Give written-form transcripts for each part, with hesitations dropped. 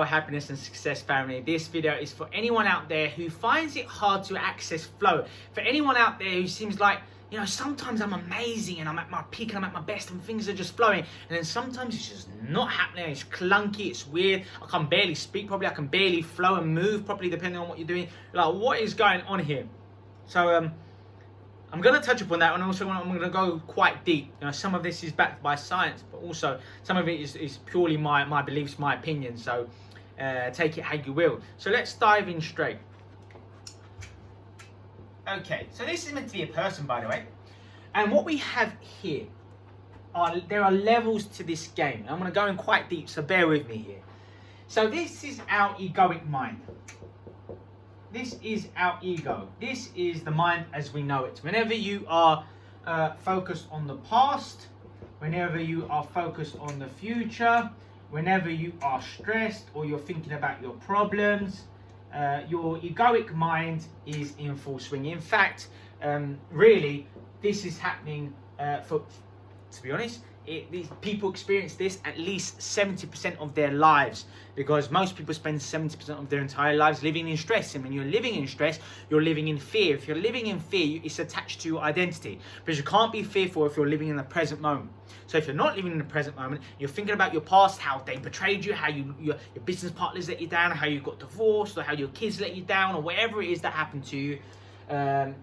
Power, Happiness and Success family. This video is for anyone out there who finds it hard to access flow. For anyone out there who seems like, you know, sometimes I'm amazing and I'm at my peak and I'm at my best and things are just flowing. And then sometimes it's just not happening. It's clunky, it's weird. I can barely speak properly. I can barely flow and move properly depending on what you're doing. Like, what is going on here? So, I'm going to touch upon that, and also I'm going to go quite deep. You know, some of this is backed by science, but also some of it is purely my beliefs, my opinion. So take it how you will. So let's dive in straight. Okay, so this is meant to be a person, by the way. And what we have here there are levels to this game. I'm going to go in quite deep, so bear with me here. So this is our egoic mind. This is our ego. This is the mind as we know it. Whenever you are focused on the past, whenever you are focused on the future, whenever you are stressed or you're thinking about your problems, your egoic mind is in full swing. In fact, really, this is happening to be honest, these people experience this at least 70% of their lives, because most people spend 70% of their entire lives living in stress. And when you're living in stress, you're living in fear. If you're living in fear, it's attached to your identity, because you can't be fearful if you're living in the present moment. So if you're not living in the present moment, you're thinking about your past, how they betrayed you, how your business partners let you down, how you got divorced, or how your kids let you down, or whatever it is that happened to you.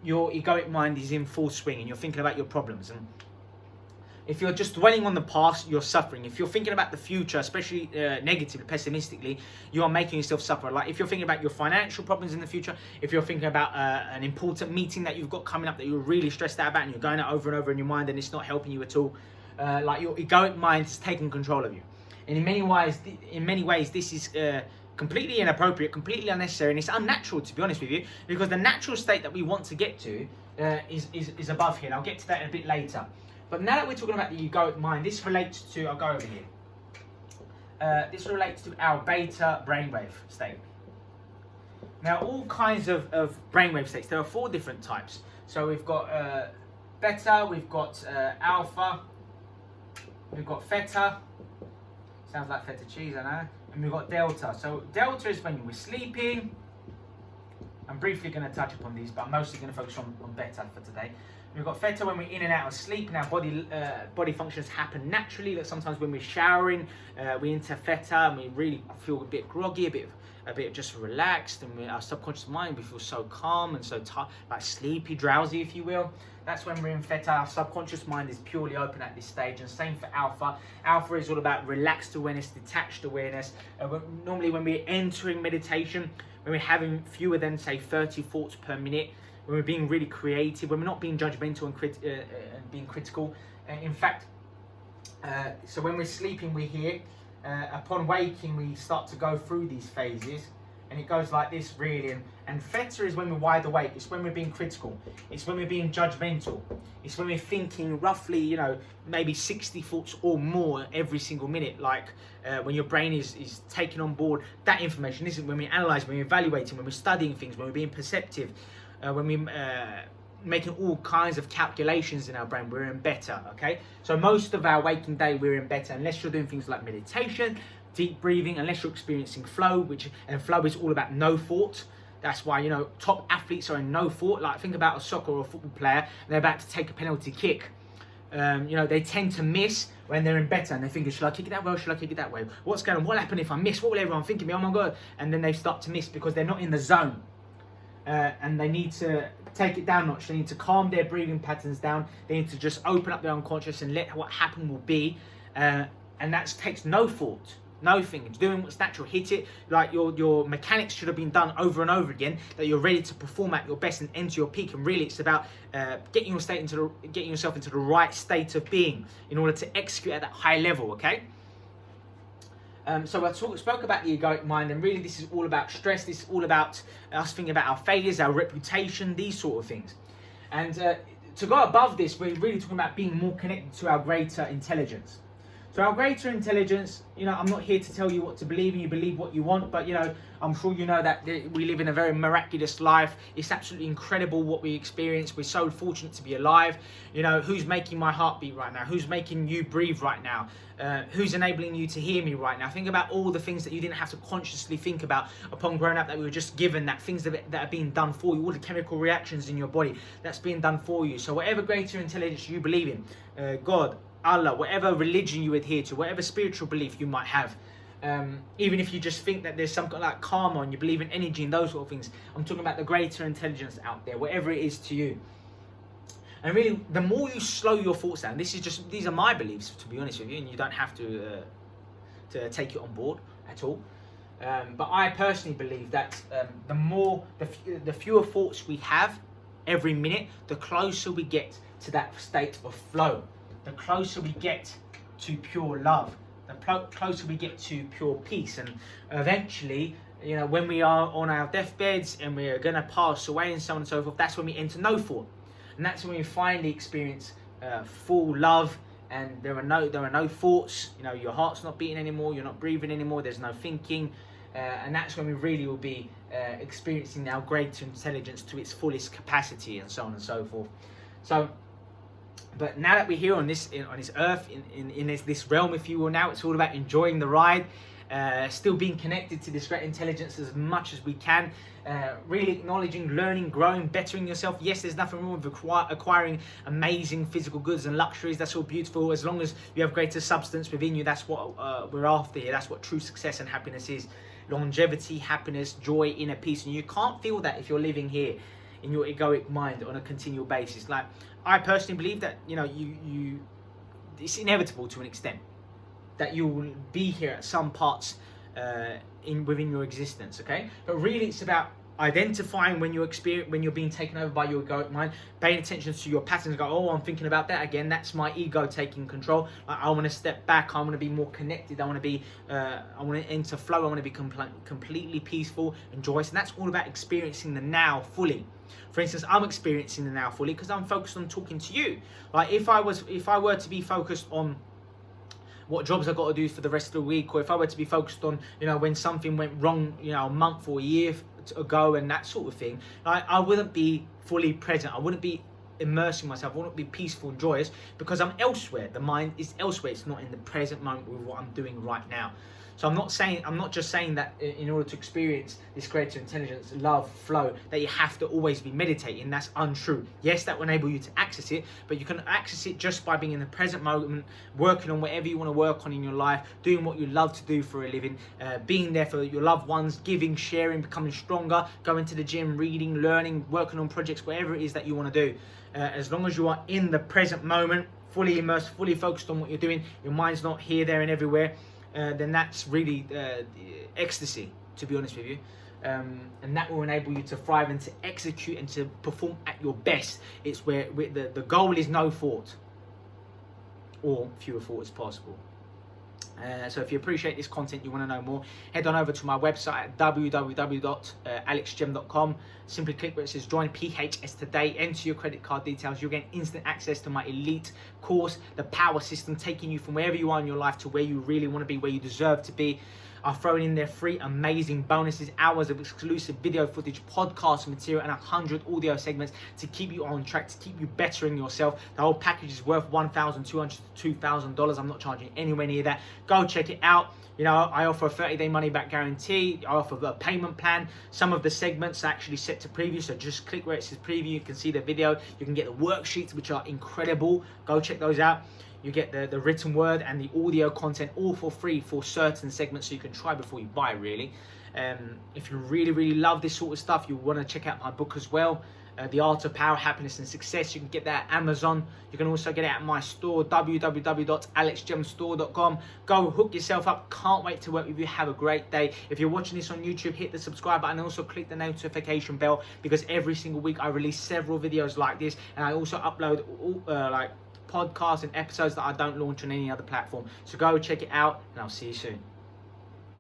Your egoic mind is in full swing and you're thinking about your problems. And if you're just dwelling on the past, you're suffering. If you're thinking about the future, especially negatively, pessimistically, you are making yourself suffer. Like if you're thinking about your financial problems in the future, if you're thinking about an important meeting that you've got coming up that you're really stressed out about and you're going it over and over in your mind and it's not helping you at all, like your egoic mind is taking control of you. And in many ways, this is completely inappropriate, completely unnecessary, and it's unnatural, to be honest with you, because the natural state that we want to get to is above here. And I'll get to that in a bit later. But now that we're talking about the egoic mind, this relates to, I'll go over here. This relates to our beta brainwave state. Now, all kinds of brainwave states, there are 4 different types. So we've got beta, we've got alpha, we've got theta, sounds like feta cheese, I know, and we've got delta. So delta is when you were sleeping. I'm briefly going to touch upon these, but I'm mostly going to focus on beta for today. We've got theta when we're in and out of sleep, and our body functions happen naturally. Like sometimes when we're showering, we enter theta and we really feel a bit groggy, a bit just relaxed, and our subconscious mind, we feel so calm and so like sleepy, drowsy, if you will. That's when we're in theta. Our subconscious mind is purely open at this stage, and same for alpha. Alpha is all about relaxed awareness, detached awareness. Normally when we're entering meditation, when we're having fewer than, say, 30 thoughts per minute, when we're being really creative, when we're not being judgmental and being critical. In fact, so when we're sleeping, we're here. Upon waking, we start to go through these phases, and it goes like this, really. And theta is when we're wide awake. It's when we're being critical. It's when we're being judgmental. It's when we're thinking roughly, you know, maybe 60 thoughts or more every single minute. Like when your brain is taking on board that information. This is when we analyze, when we're evaluating, when we're studying things, when we're being perceptive. When we're making all kinds of calculations in our brain, we're in beta, okay? So most of our waking day, we're in beta, unless you're doing things like meditation, deep breathing, unless you're experiencing flow, and flow is all about no thought. That's why, you know, top athletes are in no thought. Like, think about a soccer or a football player, and they're about to take a penalty kick. You know, they tend to miss when they're in beta, and they're thinking, should I kick it that way or should I kick it that way? What's going on? What happened if I miss? What will everyone think of me? Oh my God. And then they start to miss because they're not in the zone. And they need to take it down a notch. They need to calm their breathing patterns down. They need to just open up their unconscious and let what happen will be. And that takes no thought, nothing. It's doing what's natural. Hit it like your mechanics should have been done over and over again. That you're ready to perform at your best and enter your peak. And really, it's about getting yourself into the right state of being in order to execute at that high level. Okay. So I spoke about the egoic mind, and really this is all about stress. This is all about us thinking about our failures, our reputation, these sort of things. And to go above this, we're really talking about being more connected to our greater intelligence. So our greater intelligence, I'm not here to tell you what to believe, and you believe what you want, but I'm sure you know that we live in a very miraculous life. It's absolutely incredible what we experience. We're so fortunate to be alive. Who's making my heart beat right now? Who's making you breathe right now? Who's enabling you to hear me right now? Think about all the things that you didn't have to consciously think about upon growing up, that we were just given, that things that are being done for you, all the chemical reactions in your body that's being done for you. So whatever greater intelligence you believe in, God, Allah, whatever religion you adhere to, whatever spiritual belief you might have, even if you just think that there's some kind of like karma and you believe in energy and those sort of things, I'm talking about the greater intelligence out there, whatever it is to you. And really, the more you slow your thoughts down, these are my beliefs, to be honest with you, and you don't have to take it on board at all. But I personally believe that the fewer thoughts we have every minute, the closer we get to that state of flow. The closer we get to pure love, the closer we get to pure peace. And eventually, when we are on our deathbeds and we're going to pass away and so on and so forth, that's when we enter no thought. And that's when we finally experience full love, and there are no thoughts. Your heart's not beating anymore, you're not breathing anymore, there's no thinking. And that's when we really will be experiencing our greater intelligence to its fullest capacity, and so on and so forth. But now that we're here on this earth, in this realm, if you will, now it's all about enjoying the ride, still being connected to this great intelligence as much as we can, really acknowledging, learning, growing, bettering yourself. Yes, there's nothing wrong with acquiring amazing physical goods and luxuries. That's all beautiful, as long as you have greater substance within you. That's what we're after here. That's what true success and happiness is. Longevity, happiness, joy, inner peace. And you can't feel that if you're living here in your egoic mind on a continual basis. Like, I personally believe that it's inevitable to an extent that you will be here at some parts within your existence, okay? But really, it's about identifying when you're being taken over by your egoic mind, paying attention to your patterns. Go, oh, I'm thinking about that again. That's my ego taking control. I want to step back. I want to be more connected. I want to enter flow. I want to be completely peaceful and joyous. And that's all about experiencing the now fully. For instance, I'm experiencing the now fully because I'm focused on talking to you. Like, if I were to be focused on what jobs I got to do for the rest of the week, or if I were to be focused on, when something went wrong, a month or a year ago and that sort of thing, I wouldn't be fully present. I wouldn't be immersing myself. I wouldn't be peaceful and joyous because I'm elsewhere. The mind is elsewhere. It's not in the present moment with what I'm doing right now. So I'm not just saying that in order to experience this greater intelligence, love, flow, that you have to always be meditating. That's untrue. Yes, that will enable you to access it, but you can access it just by being in the present moment, working on whatever you want to work on in your life, doing what you love to do for a living, being there for your loved ones, giving, sharing, becoming stronger, going to the gym, reading, learning, working on projects, whatever it is that you want to do. As long as you are in the present moment, fully immersed, fully focused on what you're doing, your mind's not here, there, and everywhere, then that's really ecstasy, to be honest with you. And that will enable you to thrive and to execute and to perform at your best. It's where the goal is no thought, or fewer thoughts possible. So if you appreciate this content, you want to know more, head on over to my website at www.alexgem.com. Simply click where it says join PHS today, enter your credit card details. You'll get instant access to my elite course, the power system, taking you from wherever you are in your life to where you really want to be, where you deserve to be. I've thrown in there 3 amazing bonuses, hours of exclusive video footage, podcast material, and 100 audio segments to keep you on track, to keep you bettering yourself. The whole package is worth $1,200 to $2,000. I'm not charging anywhere near that. Go check it out. I offer a 30-day money-back guarantee. I offer a payment plan. Some of the segments are actually set to preview, so just click where it says preview. You can see the video. You can get the worksheets, which are incredible. Go check those out. You get the written word and the audio content all for free for certain segments, so you can try before you buy, really. If you really, really love this sort of stuff, you want to check out my book as well, The Art of Power, Happiness and Success. You can get that at Amazon. You can also get it at my store, www.alexgemstore.com. Go hook yourself up. Can't wait to work with you. Have a great day. If you're watching this on YouTube, hit the subscribe button and also click the notification bell, because every single week I release several videos like this, and I also upload podcasts and episodes that I don't launch on any other platform. So go check it out, and I'll see you soon.